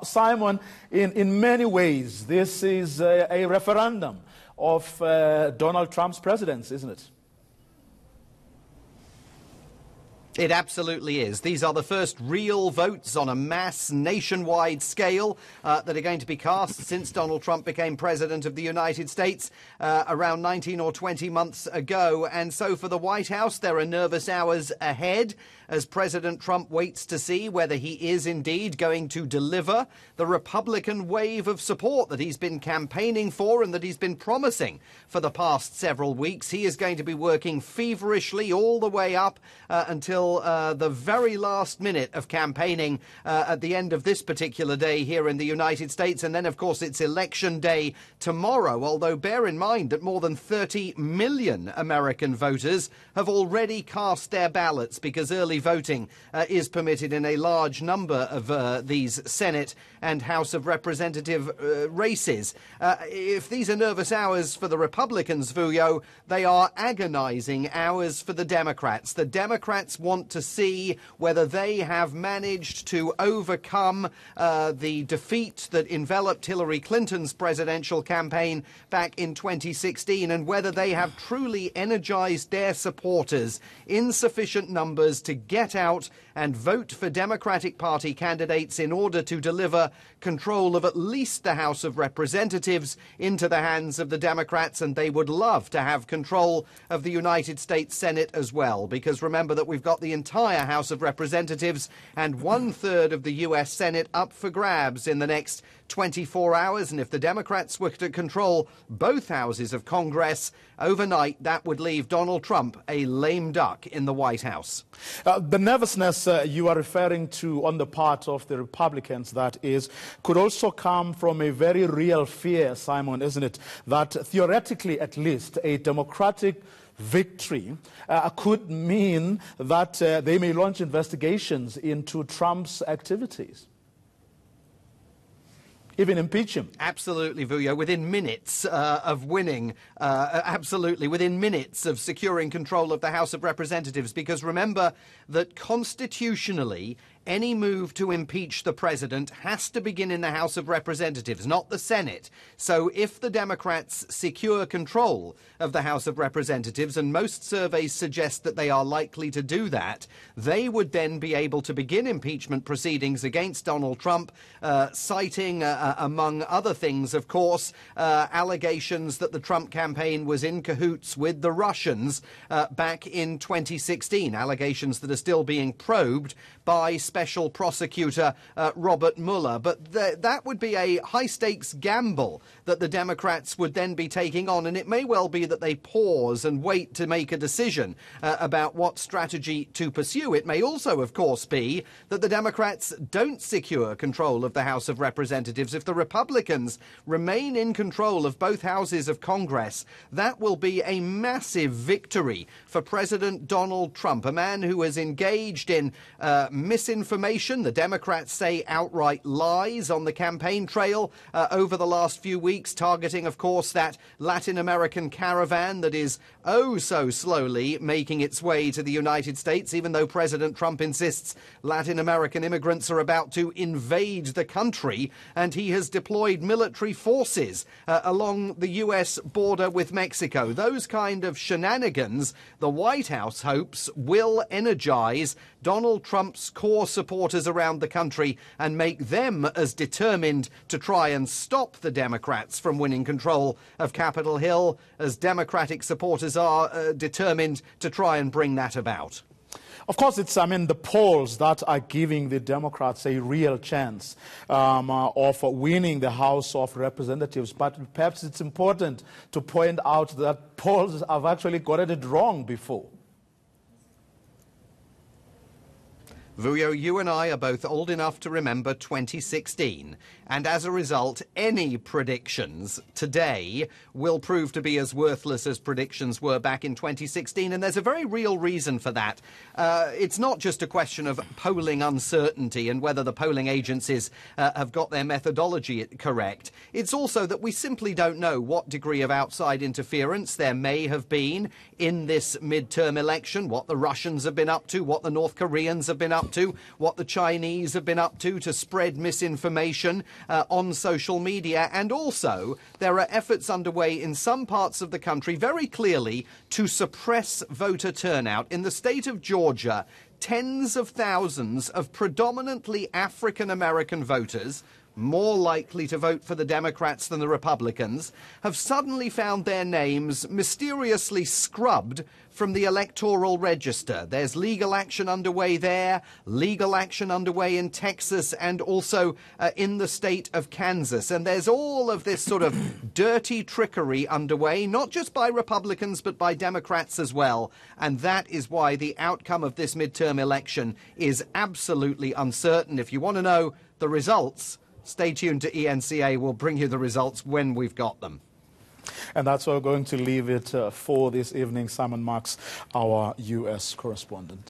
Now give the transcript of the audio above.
Simon, in many ways, this is a referendum of Donald Trump's presidency, isn't it? It absolutely is. These are the first real votes on a mass nationwide scale that are going to be cast since Donald Trump became president of the United States around 19 or 20 months ago. And so for the White House, there are nervous hours ahead as President Trump waits to see whether he is indeed going to deliver the Republican wave of support that he's been campaigning for and that he's been promising for the past several weeks. He is going to be working feverishly all the way up until the very last minute of campaigning at the end of this particular day here in the United States. And then, of course, it's election day tomorrow, although bear in mind that more than 30 million American voters have already cast their ballots because early voting is permitted in a large number of these Senate and House of Representative races. If these are nervous hours for the Republicans, Vuyo, they are agonizing hours for the Democrats. The Democrats want to see whether they have managed to overcome the defeat that enveloped Hillary Clinton's presidential campaign back in 2016 and whether they have truly energized their supporters in sufficient numbers to get out and vote for Democratic Party candidates in order to deliver control of at least the House of Representatives into the hands of the Democrats. And they would love to have control of the United States Senate as well, because remember that we've got the entire House of Representatives and 1/3 of the US Senate up for grabs in the next 24 hours. And if the Democrats were to control both houses of Congress overnight, that would leave Donald Trump a lame duck in the White House. The nervousness you are referring to on the part of the Republicans, that is, could also come from a very real fear, Simon, isn't it? That theoretically, at least, a Democratic victory could mean that they may launch investigations into Trump's activities. Even impeach him. Absolutely, Vuyo. Within minutes of winning, absolutely, within minutes of securing control of the House of Representatives. Because remember that constitutionally, any move to impeach the president has to begin in the House of Representatives, not the Senate. So if the Democrats secure control of the House of Representatives, and most surveys suggest that they are likely to do that, they would then be able to begin impeachment proceedings against Donald Trump, citing, among other things, of course, allegations that the Trump campaign was in cahoots with the Russians back in 2016, allegations that are still being probed by Special Prosecutor Robert Mueller. But that would be a high-stakes gamble that the Democrats would then be taking on, and it may well be that they pause and wait to make a decision about what strategy to pursue. It may also, of course, be that the Democrats don't secure control of the House of Representatives. If the Republicans remain in control of both houses of Congress, that will be a massive victory for President Donald Trump, a man who has engaged in misinformation, the Democrats say outright lies, on the campaign trail over the last few weeks, targeting, of course, that Latin American caravan that is oh so slowly making its way to the United States, even though President Trump insists Latin American immigrants are about to invade the country, and he has deployed military forces along the US border with Mexico. Those kind of shenanigans, the White House hopes, will energize Donald Trump's core supporters around the country and make them as determined to try and stop the Democrats from winning control of Capitol Hill as Democratic supporters are determined to try and bring that about. Of course, it's, the polls that are giving the Democrats a real chance of winning the House of Representatives. But perhaps it's important to point out that polls have actually gotten it wrong before. Vuyo, you and I are both old enough to remember 2016, and as a result, any predictions today will prove to be as worthless as predictions were back in 2016, and there's a very real reason for that. It's not just a question of polling uncertainty and whether the polling agencies have got their methodology correct. It's also that we simply don't know what degree of outside interference there may have been in this midterm election, what the Russians have been up to, what the North Koreans have been up to, what the Chinese have been up to spread misinformation on social media. And also, there are efforts underway in some parts of the country very clearly to suppress voter turnout. In the state of Georgia, tens of thousands of predominantly African American voters, more likely to vote for the Democrats than the Republicans, have suddenly found their names mysteriously scrubbed from the electoral register. There's legal action underway there, legal action underway in Texas, and also in the state of Kansas. And there's all of this sort of dirty trickery underway, not just by Republicans, but by Democrats as well. And that is why the outcome of this midterm election is absolutely uncertain. If you want to know the results, stay tuned to ENCA. We'll bring you the results when we've got them. And that's where we're going to leave it for this evening. Simon Marks, our U.S. correspondent.